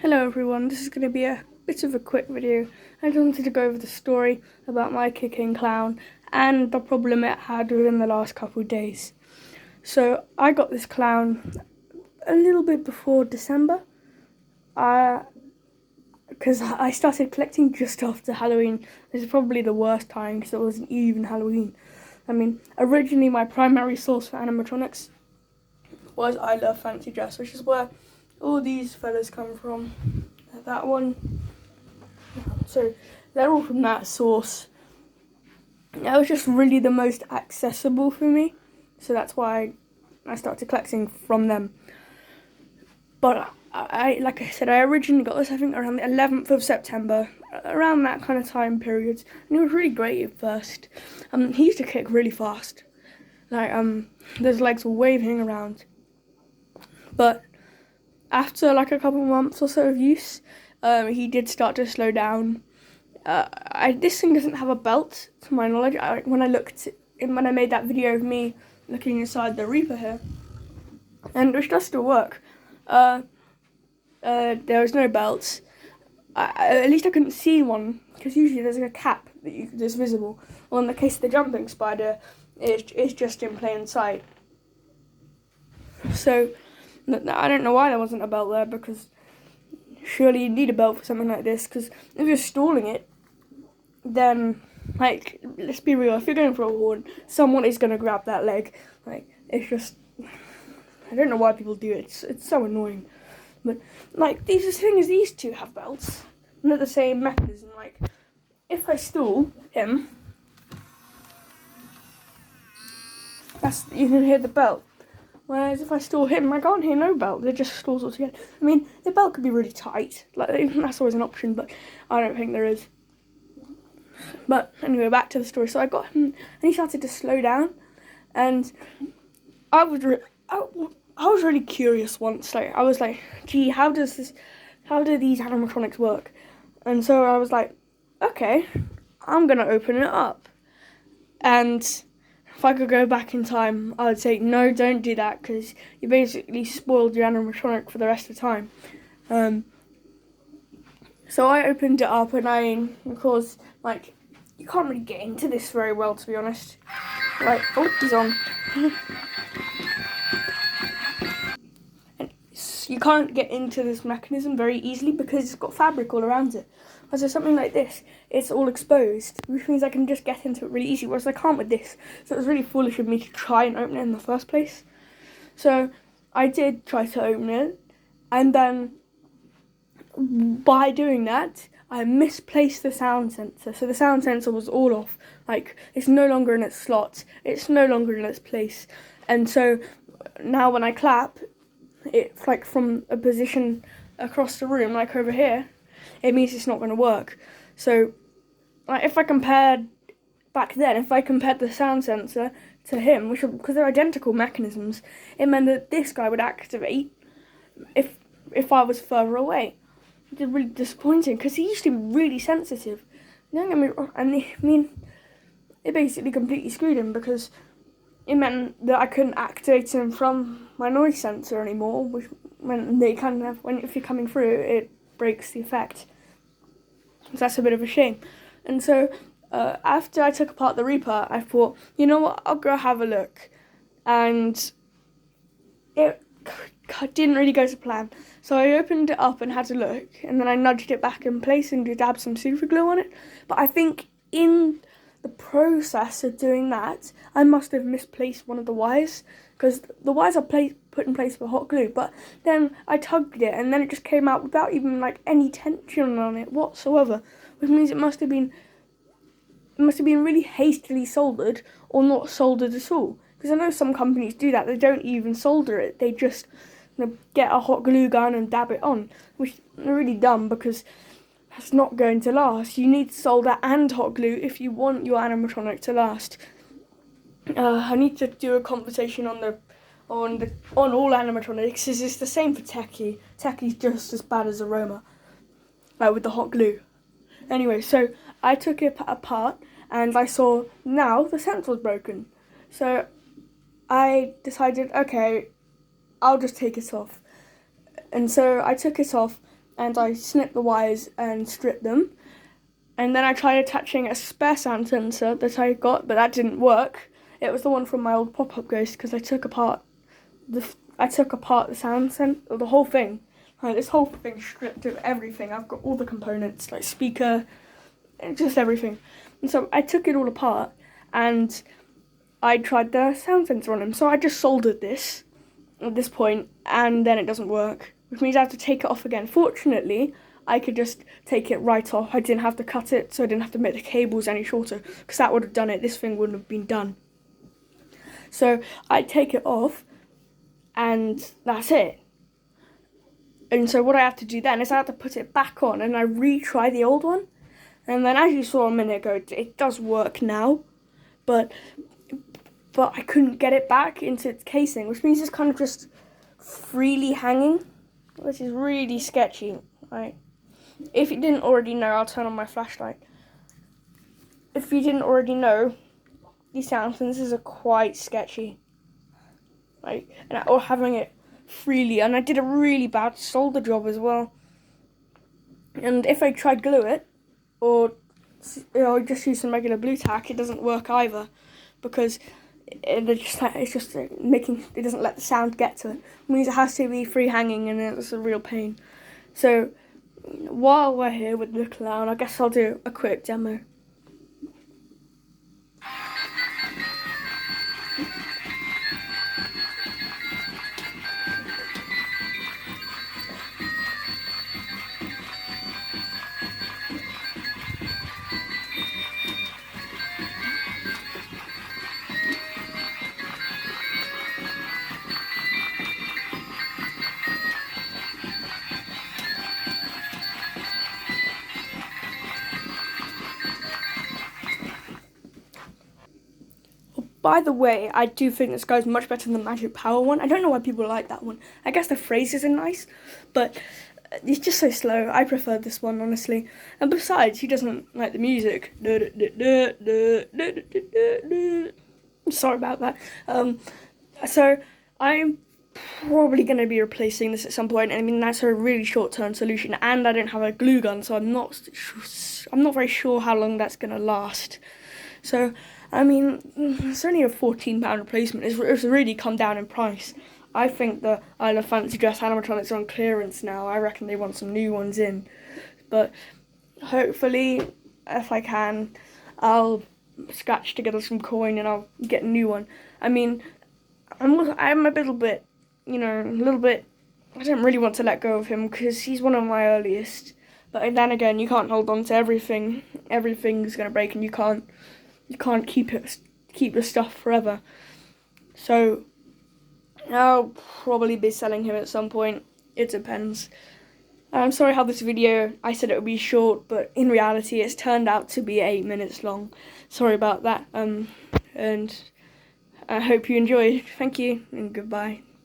Hello everyone, this is going to be a bit of a quick video. I just wanted to go over the story about my kicking clown and the problem it had within the last couple of days. So I got this clown a little bit before December, because I started collecting just after Halloween. This is probably the worst time because it wasn't even Halloween. I mean, originally my primary source for animatronics was ILOVEFANCYDRESS, which is where all these fellas come from. That one. So they're all from that source. That was just really the most accessible for me. So that's why I started collecting from them. But like I said, I originally got this, I think, around the 11th of September, around that kind of time period. And it was really great at first. He used to kick really fast. Like, his legs were waving around. But after like a couple of months or so of use, he did start to slow down. This thing doesn't have a belt, to my knowledge. When I made that video of me looking inside the Reaper here, and which does still work, there was no belts. At least I couldn't see one, because usually there's like a cap that's visible. Or in the case of the jumping spider, it's just in plain sight. So I don't know why there wasn't a belt there, because surely you need a belt for something like this, because if you're stalling it, then, like, let's be real, if you're going for a horn, someone is going to grab that leg. Like, it's just, I don't know why people do it, it's so annoying. But, like, the thing is, these two have belts, and they're the same mechanism. Like, if I stall him, you can hear the belt. Whereas if I stall him, I can't hear no belt. They're just stalls altogether. I mean, the belt could be really tight. Like, that's always an option, but I don't think there is. But anyway, back to the story. So I got him, and he started to slow down. And I was really curious once. Like, I was like, gee, how do these animatronics work? And so I was like, okay, I'm gonna open it up. And if I could go back in time, I would say, no, don't do that, because you basically spoiled your animatronic for the rest of the time. So I opened it up, and of course, like, you can't really get into this very well, to be honest. Like, oh, he's on. And you can't get into this mechanism very easily because it's got fabric all around it. So something like this, it's all exposed, which means I can just get into it really easy, whereas I can't with this. So it was really foolish of me to try and open it in the first place. So I did try to open it, and then by doing that, I misplaced the sound sensor. So the sound sensor was all off. Like, it's no longer in its slot, it's no longer in its place. And so now when I clap, it's like from a position across the room, like over here, it means it's not going to work. So, like, if I compared the sound sensor to him, because they're identical mechanisms, it meant that this guy would activate if I was further away. It's really disappointing, because he used to be really sensitive. Don't get me wrong, and I mean, it basically completely screwed him, because it meant that I couldn't activate him from my noise sensor anymore, which meant they kind of, if you're coming through, it breaks the effect. So that's a bit of a shame. And so after I took apart the Reaper, I thought, you know what, I'll go have a look. And it didn't really go to plan. So I opened it up and had a look, and then I nudged it back in place and dabbed some super glue on it. But I think in the process of doing that, I must have misplaced one of the wires, because the wires are put in place with hot glue, but then I tugged it, and then it just came out without even like any tension on it whatsoever, which means it must have been really hastily soldered, or not soldered at all. Because I know some companies do that; they don't even solder it; they just get a hot glue gun and dab it on, which is really dumb, because that's not going to last. You need solder and hot glue if you want your animatronic to last. I need to do a conversation on all animatronics. It's the same for Techie. Techie's just as bad as Aroma, with the hot glue. Anyway, so I took it apart, and I saw now the sensor was broken. So I decided, okay, I'll just take it off. And so I took it off, and I snipped the wires and stripped them. And then I tried attaching a spare sound sensor that I got, but that didn't work. It was the one from my old pop-up Ghost, because I took apart the sound sensor, the whole thing. Like, this whole thing stripped of everything. I've got all the components, like speaker, just everything. And so I took it all apart, and I tried the sound sensor on him. So I just soldered this at this point, and then it doesn't work, which means I have to take it off again. Fortunately, I could just take it right off. I didn't have to cut it, so I didn't have to make the cables any shorter, because that would have done it. This thing wouldn't have been done. So I take it off, and that's it. And so what I have to do then is I have to put it back on, and I retry the old one. And then, as you saw a minute ago, it does work now, but I couldn't get it back into its casing, which means it's kind of just freely hanging, which is really sketchy. Right? If you didn't already know, I'll turn on my flashlight. If you didn't already know, these sound sensors are quite sketchy. Right? Or having it freely, and I did a really bad solder job as well. And if I tried glue it, or just use some regular blue tack, it doesn't work either, because it doesn't let the sound get to it. It means it has to be free hanging, and it's a real pain. So while we're here with the clown, I guess I'll do a quick demo. By the way, I do think this guy's much better than the Magic Power one. I don't know why people like that one. I guess the phrases are nice, but it's just so slow. I prefer this one, honestly. And besides, he doesn't like the music. Sorry about that. So I'm probably going to be replacing this at some point. I mean, that's a really short-term solution, and I don't have a glue gun, so I'm not very sure how long that's going to last. So, I mean, it's only a £14 replacement. It's really come down in price. I think the ILOVEFANCYDRESS animatronics are on clearance now. I reckon they want some new ones in. But hopefully, if I can, I'll scratch together some coin and I'll get a new one. I mean, I'm a little bit, I don't really want to let go of him because he's one of my earliest. But then again, you can't hold on to everything. Everything's going to break, and you can't keep the stuff forever. So I'll probably be selling him at some point. It depends. I'm sorry how this video, I said it would be short, but in reality it's turned out to be 8 minutes long. Sorry about that. And I hope you enjoyed. Thank you and goodbye.